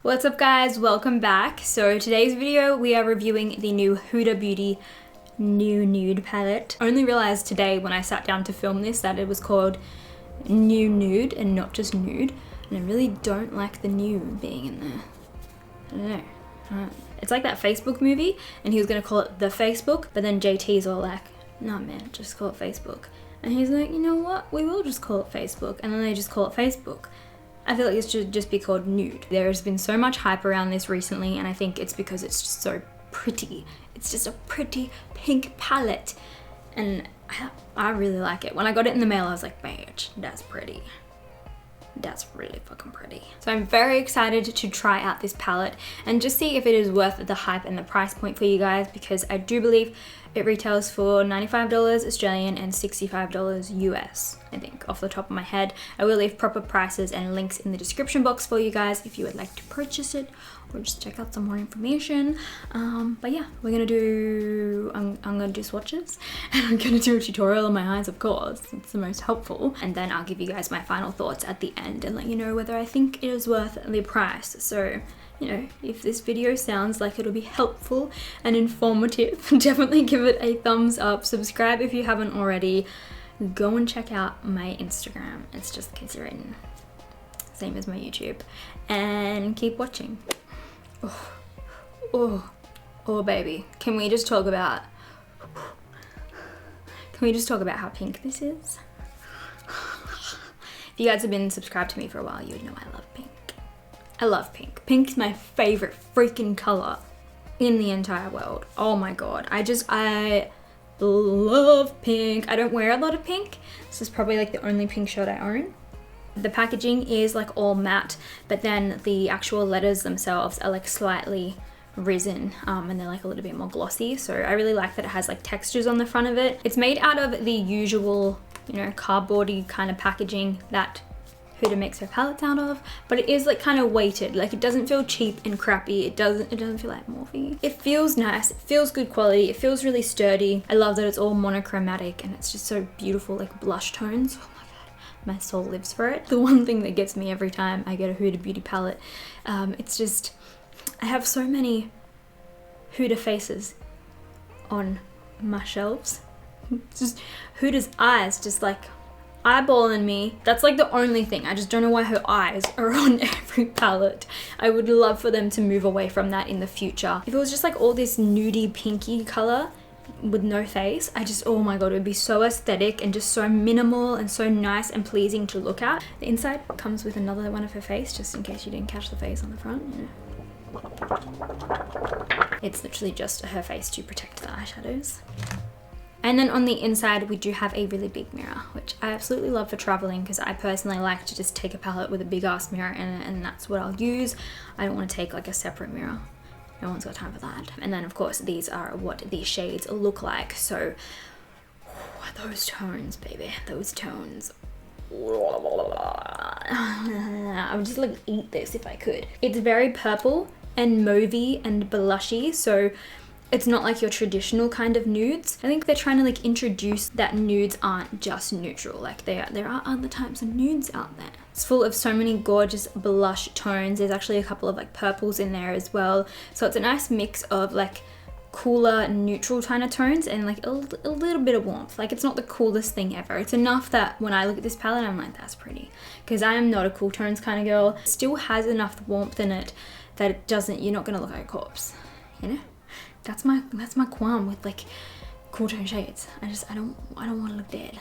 What's up guys, welcome back. So today's video we are reviewing the new Huda Beauty new nude palette. I only realized today when I sat down to film this that it was called new nude and not just nude, and I really don't like the new being in there. I don't know. It's like that Facebook movie and he was gonna call it The Facebook, but then JT's all like, nah man, just call it Facebook. And he's like, you know what, we will just call it Facebook, and then they just call it Facebook. I feel like it should just be called Nude. There has been so much hype around this recently, and I think it's because it's just so pretty. It's just a pretty pink palette, and I really like it. When I got it in the mail, I was like, bitch, that's pretty. That's really fucking pretty. So I'm very excited to try out this palette and just see if it is worth the hype and the price point for you guys, because I do believe it retails for $95 Australian and $65 US, I think, off the top of my head. I will leave proper prices and links in the description box for you guys if you would like to purchase it or just check out some more information. But yeah, we're gonna do, I'm gonna do swatches, and I'm gonna do a tutorial on my eyes, of course. It's the most helpful. And then I'll give you guys my final thoughts at the end and let you know whether I think it is worth the price. So, you know, if this video sounds like it'll be helpful and informative, definitely give it a thumbs up. Subscribe if you haven't already. Go and check out my Instagram. It's just Kasey Rayton. Same as my YouTube. And keep watching. Oh baby. Can we just talk about how pink this is? If you guys have been subscribed to me for a while, you would know I love pink. I love pink. Pink's my favorite freaking color in the entire world. Oh my god. I love pink. I don't wear a lot of pink. This is probably like the only pink shirt I own. The packaging is like all matte, but then the actual letters themselves are like slightly risen, and they're like a little bit more glossy. So I really like that it has like textures on the front of it. It's made out of the usual, you know, cardboardy kind of packaging that Huda makes her palettes out of, but it is like kind of weighted. Like it doesn't feel cheap and crappy. It doesn't feel like Morphe. It feels nice. It feels good quality. It feels really sturdy. I love that it's all monochromatic and it's just so beautiful, like blush tones. Oh my god, my soul lives for it. The one thing that gets me every time I get a Huda Beauty palette, it's just, I have so many Huda faces on my shelves. Just Huda's eyes, just like eyeballing me. That's like the only thing. I just don't know why her eyes are on every palette. I would love for them to move away from that in the future. If it was just like all this nudie pinky color with no face, oh my god, it would be so aesthetic and just so minimal and so nice and pleasing to look at. The inside comes with another one of her face, just in case you didn't catch the face on the front, you know. It's literally just her face to protect the eyeshadows. And then on the inside, we do have a really big mirror, which I absolutely love for traveling, because I personally like to just take a palette with a big ass mirror in it, and that's what I'll use. I don't want to take like a separate mirror. No one's got time for that. And then of course, these are what these shades look like. So those tones, baby, those tones. I would just like eat this if I could. It's very purple and mauvey and blushy, so it's not like your traditional kind of nudes. I think they're trying to like introduce that nudes aren't just neutral. Like there are other types of nudes out there. It's full of so many gorgeous blush tones. There's actually a couple of like purples in there as well. So it's a nice mix of like cooler neutral kind of tones and like a little bit of warmth. Like it's not the coolest thing ever. It's enough that when I look at this palette, I'm like, that's pretty. Because I am not a cool tones kind of girl. It still has enough warmth in it that it doesn't, you're not gonna look like a corpse, you know? That's my qualm with like cool tone shades. I don't want to look dead.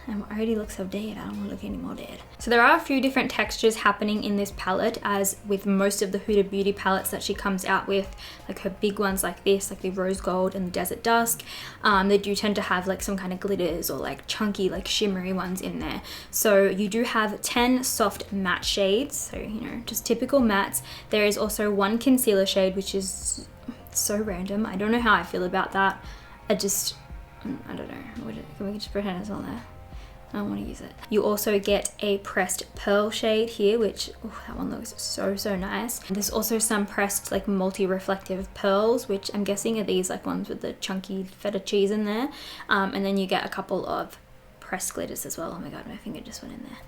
I already look so dead. I don't want to look any more dead. So there are a few different textures happening in this palette, as with most of the Huda Beauty palettes that she comes out with, like her big ones like this, like the Rose Gold and the Desert Dusk. They do tend to have like some kind of glitters or like chunky, like shimmery ones in there. So you do have 10 soft matte shades. So, you know, just typical mattes. There is also one concealer shade, which is so random. I don't know how I feel about that. I don't know. Can we just pretend it's not there? I don't want to use it. You also get a pressed pearl shade here, which, that one looks so nice. There's also some pressed like multi-reflective pearls, which I'm guessing are these like ones with the chunky feta cheese in there. And then you get a couple of pressed glitters as well. Oh my god, my finger just went in there.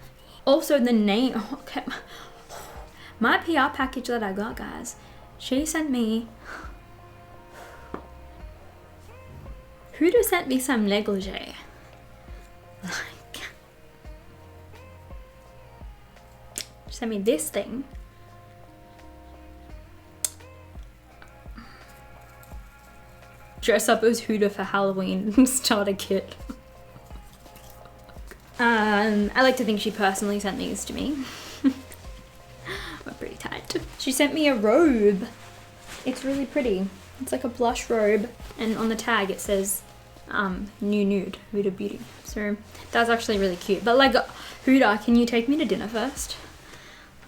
Also the name, My PR package that I got, guys, she sent me, Huda sent me some negligee. Like, she sent me this thing. Dress up as Huda for Halloween starter kit. I like to think she personally sent these to me. We're pretty tight. She sent me a robe. It's really pretty. It's like a blush robe, and on the tag it says new nude, Huda Beauty. So that's actually really cute. But like, Huda, can you take me to dinner first?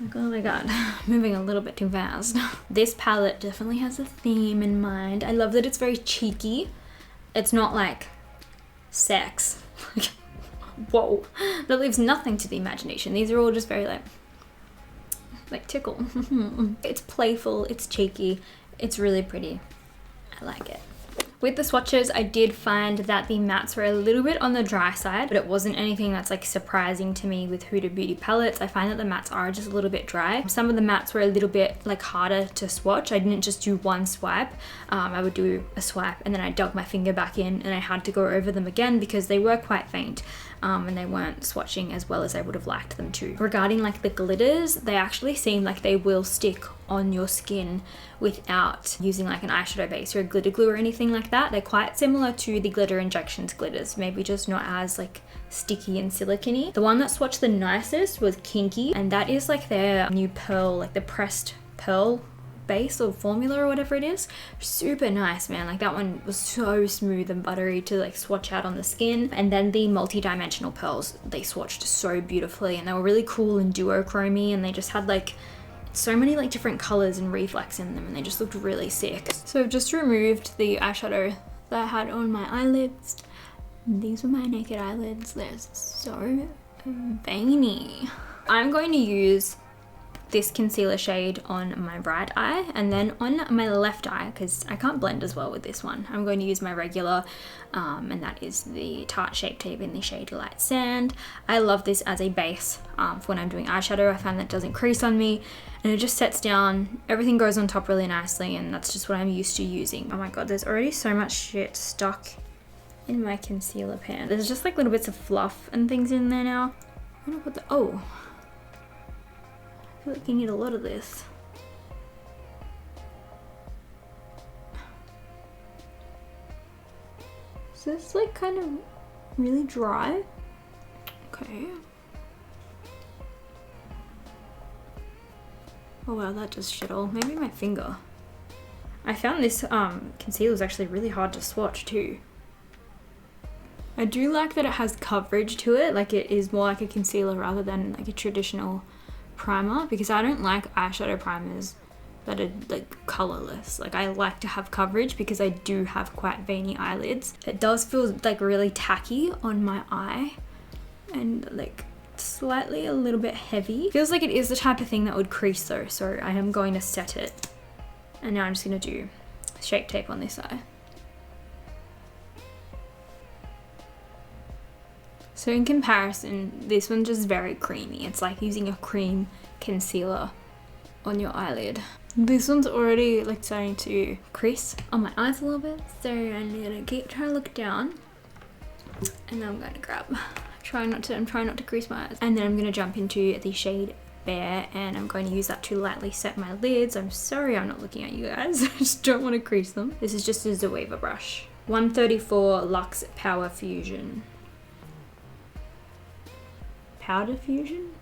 Like, oh my god, moving a little bit too fast. This palette definitely has a theme in mind. I love that it's very cheeky. It's not like sex. Whoa, that leaves nothing to the imagination. These are all just very like tickle. It's playful, it's cheeky, it's really pretty. I like it. With the swatches, I did find that the mattes were a little bit on the dry side, but it wasn't anything that's like surprising to me with Huda Beauty palettes. I find that the mattes are just a little bit dry. Some of the mattes were a little bit like harder to swatch. I didn't just do one swipe. I would do a swipe and then I dug my finger back in and I had to go over them again because they were quite faint. And they weren't swatching as well as I would have liked them to. Regarding like the glitters, they actually seem like they will stick on your skin without using like an eyeshadow base or a glitter glue or anything like that. They're quite similar to the Glitter Injections glitters, maybe just not as like sticky and silicone-y. The one that swatched the nicest was Kinky, and that is like their new pearl, like the pressed pearl base or formula or whatever it is. Super nice, man. Like that one was so smooth and buttery to like swatch out on the skin. And then the multi-dimensional pearls, they swatched so beautifully and they were really cool and duochromy, and they just had like so many like different colors and reflex in them, and they just looked really sick. So I've just removed the eyeshadow that I had on my eyelids. These were my naked eyelids. They're so veiny. I'm going to use this concealer shade on my right eye, and then on my left eye, because I can't blend as well with this one, I'm going to use my regular, and that is the Tarte Shape Tape in the shade Light Sand. I love this as a base for when I'm doing eyeshadow. I find that doesn't crease on me, and it just sets down, everything goes on top really nicely, and that's just what I'm used to using. Oh my god, there's already so much shit stuck in my concealer pan. There's just like little bits of fluff and things in there now. I'm gonna put the, oh, I feel like you need a lot of this. Is this like kind of really dry? Okay. Oh wow, that just shit all. Maybe my finger. I found this concealer is actually really hard to swatch too. I do like that it has coverage to it, like it is more like a concealer rather than like a traditional primer, because I don't like eyeshadow primers that are like colorless. Like I like to have coverage because I do have quite veiny eyelids. It does feel like really tacky on my eye and like slightly a little bit heavy. Feels like it is the type of thing that would crease though, so I am going to set it. And now I'm just gonna do Shape Tape on this eye. So in comparison, this one's just very creamy. It's like using a cream concealer on your eyelid. This one's already like starting to crease on my eyes a little bit. So I'm gonna try to look down, and then I'm going to grab, I'm trying not to crease my eyes. And then I'm gonna jump into the shade Bare, and I'm going to use that to lightly set my lids. I'm sorry I'm not looking at you guys. I just don't want to crease them. This is just a Zoeva brush. 134 Luxe Power Fusion. Powder Fusion?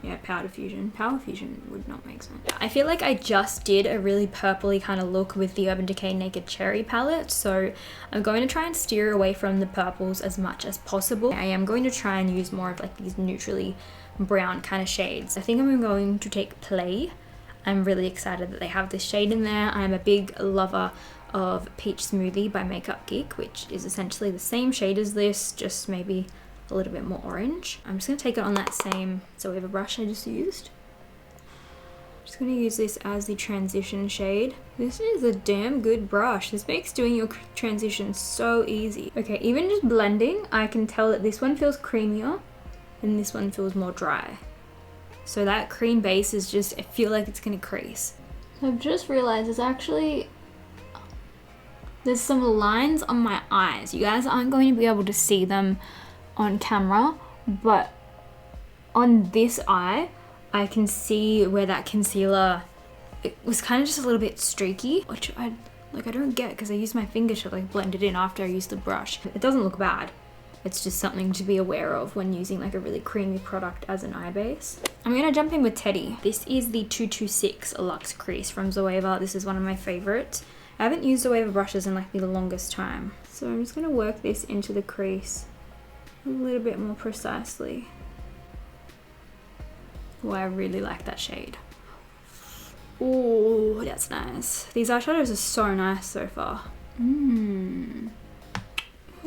Yeah, Powder Fusion. Power Fusion would not make sense. I feel like I just did a really purpley kind of look with the Urban Decay Naked Cherry palette, so I'm going to try and steer away from the purples as much as possible. I am going to try and use more of like these neutrally brown kind of shades. I think I'm going to take Play. I'm really excited that they have this shade in there. I'm a big lover of Peach Smoothie by Makeup Geek, which is essentially the same shade as this, just maybe a little bit more orange. I'm just gonna take it on that same Zoeva brush I just used. Just gonna use this as the transition shade. This is a damn good brush. This makes doing your transition so easy. Okay, even just blending, I can tell that this one feels creamier and this one feels more dry. So that cream base is just, I feel like it's gonna crease. So I've just realized there's some lines on my eyes. You guys aren't going to be able to see them on camera, but on this eye, I can see where that concealer, it was kind of just a little bit streaky, which I don't get because I used my finger to like blend it in after I used the brush. It doesn't look bad. It's just something to be aware of when using like a really creamy product as an eye base. I'm gonna jump in with Teddy. This is the 226 Luxe Crease from Zoeva. This is one of my favorites. I haven't used Zoeva brushes in like the longest time. So I'm just gonna work this into the crease a little bit more precisely. Oh, I really like that shade. Oh, that's nice. These eyeshadows are so nice so far.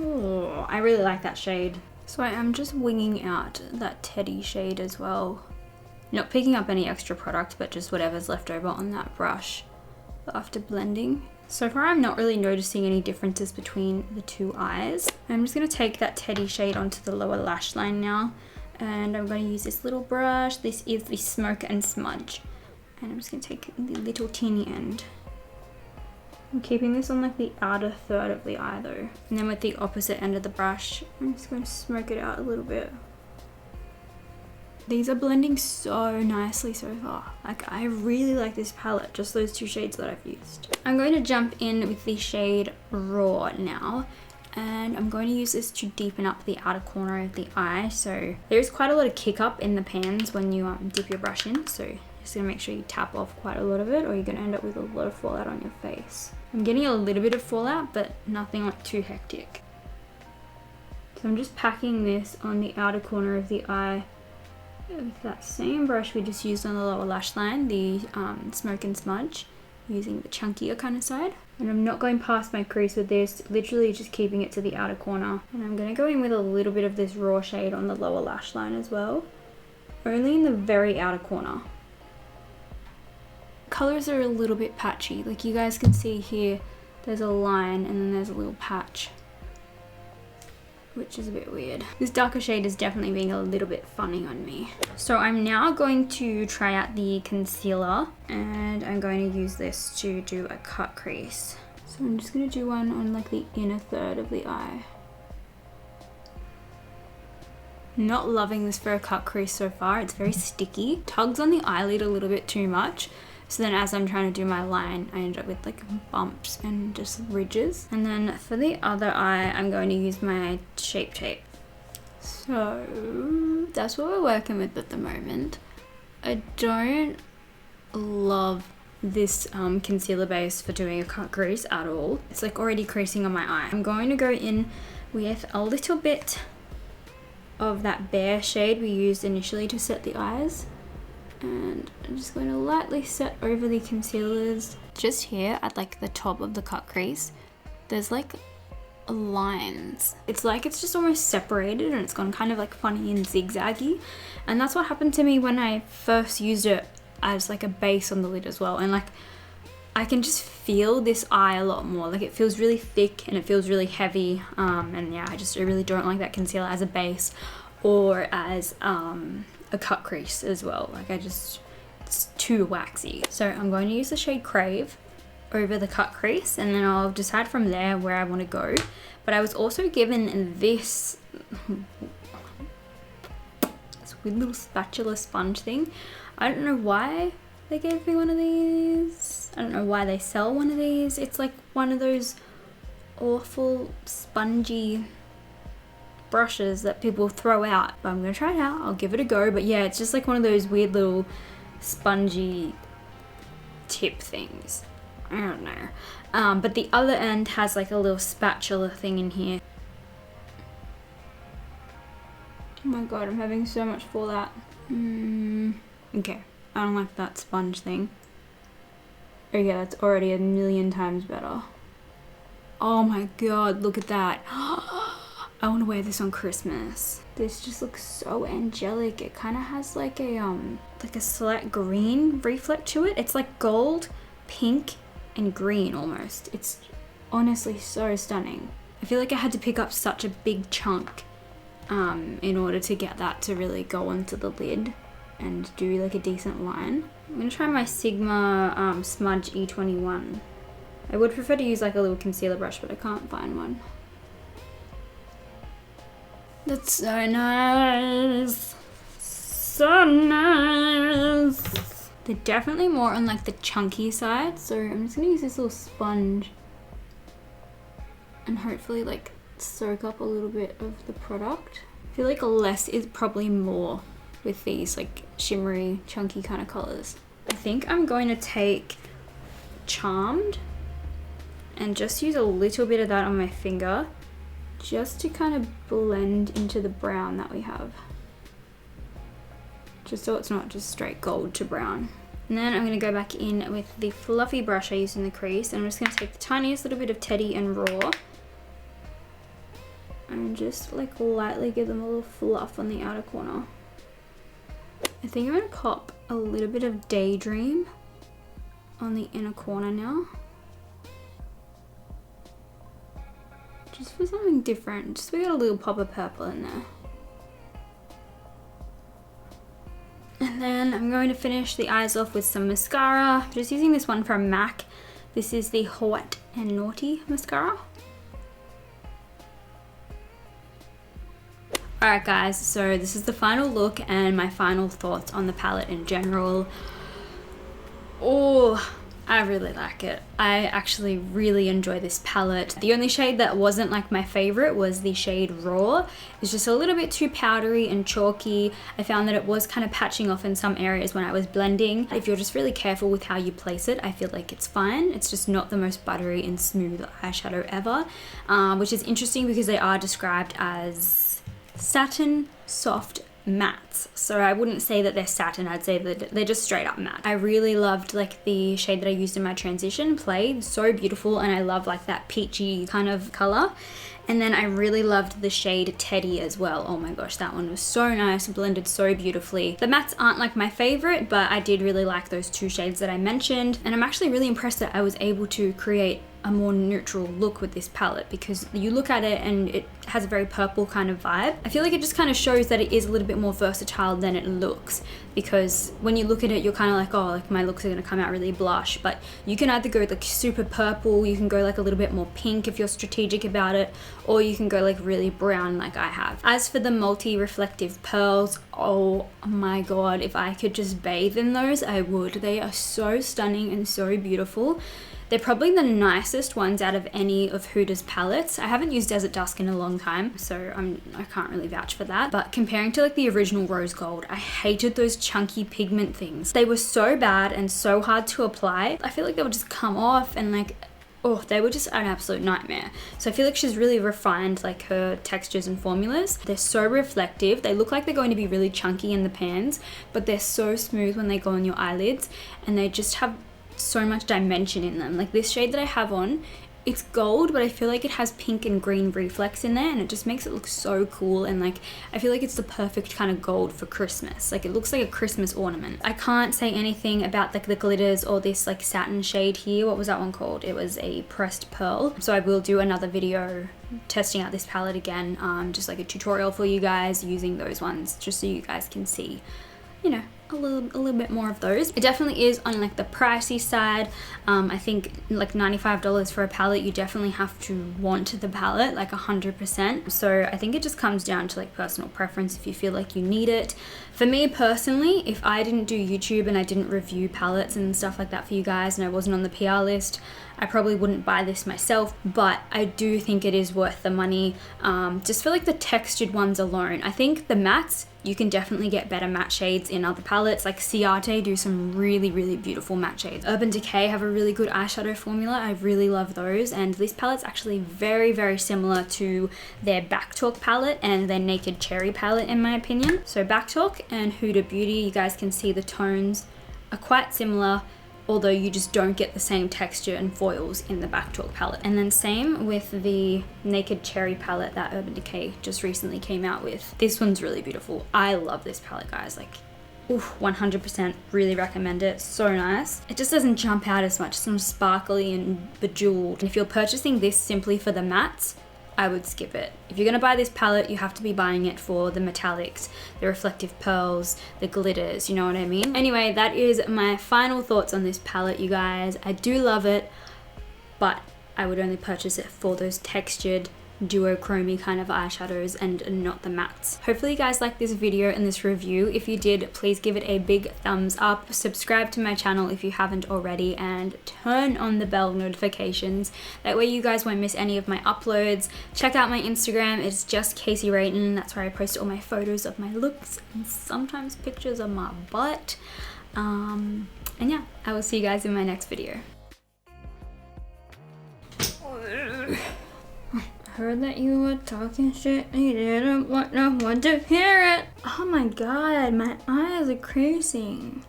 Oh, I really like that shade. So I am just winging out that Teddy shade as well. Not picking up any extra product, but just whatever's left over on that brush after blending. So far I'm not really noticing any differences between the two eyes. I'm just gonna take that Teddy shade onto the lower lash line now. And I'm going to use this little brush. This is the Smoke and Smudge. And I'm just going to take the little teeny end. I'm keeping this on like the outer third of the eye though. And then with the opposite end of the brush, I'm just going to smoke it out a little bit. These are blending so nicely so far. Like, I really like this palette, just those two shades that I've used. I'm going to jump in with the shade Raw now. And I'm going to use this to deepen up the outer corner of the eye. So there's quite a lot of kick up in the pans when you dip your brush in. So just gonna make sure you tap off quite a lot of it, or you're gonna end up with a lot of fallout on your face. I'm getting a little bit of fallout, but nothing like too hectic. So I'm just packing this on the outer corner of the eye with that same brush we just used on the lower lash line, the Smoke and Smudge, using the chunkier kind of side. And I'm not going past my crease with this, literally just keeping it to the outer corner. And I'm going to go in with a little bit of this Raw shade on the lower lash line as well, only in the very outer corner. Colors are a little bit patchy, like you guys can see here, there's a line and then there's a little patch, which is a bit weird. This darker shade is definitely being a little bit funny on me. So I'm now going to try out the concealer, and I'm going to use this to do a cut crease. So I'm just going to do one on like the inner third of the eye. Not loving this for a cut crease so far. It's very sticky. Tugs on the eyelid a little bit too much. So then as I'm trying to do my line, I end up with like bumps and just ridges. And then for the other eye, I'm going to use my Shape Tape. So that's what we're working with at the moment. I don't love this concealer base for doing a cut crease at all. It's like already creasing on my eye. I'm going to go in with a little bit of that Bare shade we used initially to set the eyes. And I'm just going to lightly set over the concealers. Just here at like the top of the cut crease, there's like lines. It's like it's just almost separated and it's gone kind of like funny and zigzaggy. And that's what happened to me when I first used it as like a base on the lid as well. And like I can just feel this eye a lot more. Like it feels really thick and it feels really heavy. And yeah, I really don't like that concealer as a base or as a cut crease as well. Like it's too waxy. So I'm going to use the shade Crave over the cut crease, and then I'll decide from there where I want to go. But I was also given this weird little spatula sponge thing. I don't know why they gave me one of these. I don't know why they sell one of these. It's like one of those awful spongy brushes that people throw out, but I'm gonna try it out. I'll give it a go. But yeah, it's just like one of those weird little spongy tip things. I don't know. But the other end has like a little spatula thing in here. Oh my god, I'm having so much fallout. Okay, I don't like that sponge thing. Okay, that's already a million times better. Oh my god, look at that. I want to wear this on Christmas. This just looks so angelic. It kind of has like a slight green reflect to it. It's like gold, pink, and green almost. It's honestly so stunning. I feel like I had to pick up such a big chunk in order to get that to really go onto the lid. and do like a decent line. I'm gonna try my Sigma Smudge E21. I would prefer to use like a little concealer brush, but I can't find one. That's so nice. So nice. They're definitely more on like the chunky side, so I'm just gonna use this little sponge and hopefully like soak up a little bit of the product. I feel like less is probably more with these like shimmery, chunky kind of colors. I think I'm going to take Charmed and just use a little bit of that on my finger just to kind of blend into the brown that we have. Just so it's not just straight gold to brown. And then I'm going to go back in with the fluffy brush I used in the crease, and I'm just going to take the tiniest little bit of Teddy and Raw and just like lightly give them a little fluff on the outer corner. I think I'm going to pop a little bit of Daydream on the inner corner now. Just for something different, just so we got a little pop of purple in there. And then I'm going to finish the eyes off with some mascara. Just using this one from MAC. This is the Hot and Naughty mascara. Alright guys, so this is the final look and my final thoughts on the palette in general. Oh, I really like it. I actually really enjoy this palette. The only shade that wasn't like my favorite was the shade Raw. It's just a little bit too powdery and chalky. I found that it was kind of patching off in some areas when I was blending. If you're just really careful with how you place it, I feel like it's fine. It's just not the most buttery and smooth eyeshadow ever, which is interesting because they are described as satin soft mattes, so I wouldn't say that they're satin, I'd say that they're just straight up matte. I really loved like the shade that I used in my transition, Played, so beautiful, and I love like that peachy kind of color. And then I really loved the shade Teddy as well. Oh my gosh, that one was so nice, blended so beautifully. The mattes aren't like my favorite, but I did really like those two shades that I mentioned, and I'm actually really impressed that I was able to create a more neutral look with this palette, because you look at it and it has a very purple kind of vibe. I feel like it just kind of shows that it is a little bit more versatile than it looks, because when you look at it you're kind of like, oh, like my looks are going to come out really blush, but you can either go like super purple, you can go like a little bit more pink if you're strategic about it, or you can go like really brown like I have. As for the multi-reflective pearls, oh my god, if I could just bathe in those I would. They are so stunning and so beautiful. They're probably the nicest ones out of any of Huda's palettes. I haven't used Desert Dusk in a long time, so I can't really vouch for that. But comparing to like the original Rose Gold, I hated those chunky pigment things. They were so bad and so hard to apply. I feel like they would just come off and like, oh, they were just an absolute nightmare. So I feel like she's really refined like her textures and formulas. They're so reflective. They look like they're going to be really chunky in the pans, but they're so smooth when they go on your eyelids, and they just have so much dimension in them. Like this shade that I have on, it's gold, but I feel like it has pink and green reflex in there, and it just makes it look so cool. And like I feel like it's the perfect kind of gold for Christmas. Like it looks like a Christmas ornament. I can't say anything about like the glitters or this like satin shade here. What was that one called? It was a pressed pearl. So I will do another video testing out this palette again, just like a tutorial for you guys using those ones, just so you guys can see, you know, a little bit more of those. It definitely is on like the pricey side. I think like $95 for a palette, you definitely have to want the palette like 100%. So I think it just comes down to like personal preference if you feel like you need it. For me personally, if I didn't do YouTube and I didn't review palettes and stuff like that for you guys, and I wasn't on the PR list, I probably wouldn't buy this myself, but I do think it is worth the money, just for like the textured ones alone. I think the mattes, you can definitely get better matte shades in other palettes. Like Ciate do some really, really beautiful matte shades. Urban Decay have a really good eyeshadow formula. I really love those. And this palette's actually very, very similar to their Back Talk palette and their Naked Cherry palette in my opinion. So Back Talk and Huda Beauty, you guys can see the tones are quite similar, although you just don't get the same texture and foils in the Back Talk palette. And then same with the Naked Cherry palette that Urban Decay just recently came out with. This one's really beautiful. I love this palette, guys. Like, oof, 100% really recommend it. So nice. It just doesn't jump out as much. It's some sparkly and bejeweled. And if you're purchasing this simply for the mattes, I would skip it. If you're gonna buy this palette, you have to be buying it for the metallics, the reflective pearls, the glitters, you know what I mean? Anyway, that is my final thoughts on this palette, you guys. I do love it, but I would only purchase it for those textured duochrome kind of eyeshadows and not the mattes. Hopefully you guys liked this video and this review. If you did, please give it a big thumbs up, subscribe to my channel if you haven't already, and turn on the bell notifications. That way you guys won't miss any of my uploads. Check out my Instagram, it's just Kasey Rayton. That's where I post all my photos of my looks and sometimes pictures of my butt. And yeah, I will see you guys in my next video. Heard that you were talking shit and you didn't want no one to hear it. Oh my god, my eyes are creasing.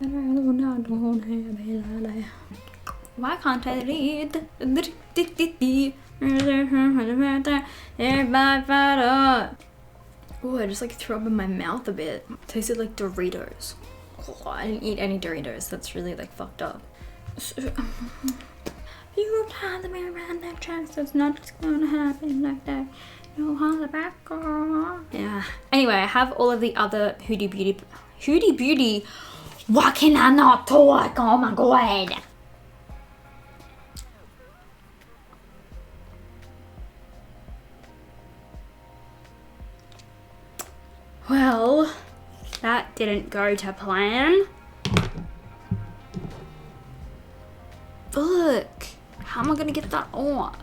Why can't I read? Oh, I just like threw up in my mouth a bit. Tasted like Doritos. Oh, I didn't eat any Doritos. That's really like fucked up. You tie the mirror around that track, so it's not just gonna happen like that. No hold it back, girl. Yeah. Anyway, I have all of the other Huda Beauty. Why can I not talk? Oh my god. Well, that didn't go to plan. Look. How am I gonna get that off?